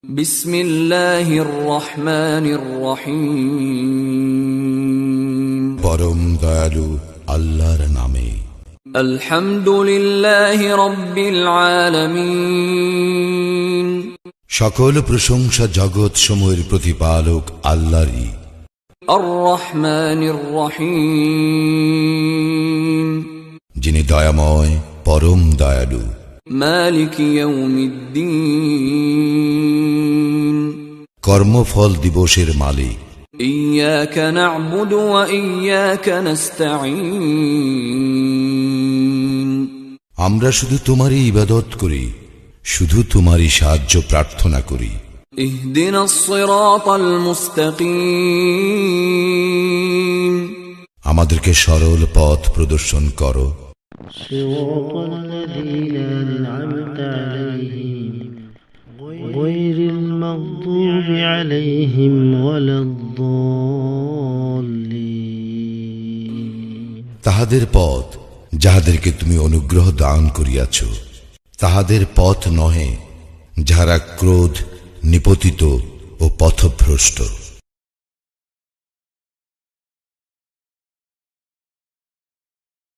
বিসমিল্লাহির রহমানির রহিম। পরম দয়ালু আল্লাহর নামে। আলহামদুলিল্লাহি রাব্বিল আলামিন। সকল প্রশংসা জগৎ সমূহের প্রতিপালক আল্লাহরই। আর রহমানির রহিম। যিনি দয়াময় পরম দয়ালু। মালিক ইয়াউমিদ্দিন। কর্মফল দিবসের মালিক। ইয়াকা না'বুদু ওয়া ইয়াকা নাস্তাঈন। আমরা শুধু তোমারই ইবাদত করি, শুধু তোমারই সাহায্য প্রার্থনা করি। ইহদিনাস সিরাতাল মুস্তাকিম। আমাদেরকে সরল পথ প্রদর্শন করো। صراط الذين أنعمت عليهم غير المغضوب عليهم ولا الضالين। তাহাদের পথ যাহাদেরকে তুমি অনুগ্রহ দান করিয়াছ, তাহাদের পথ নহে যাহারা ক্রোধ নিপতিত ও পথভ্রষ্ট।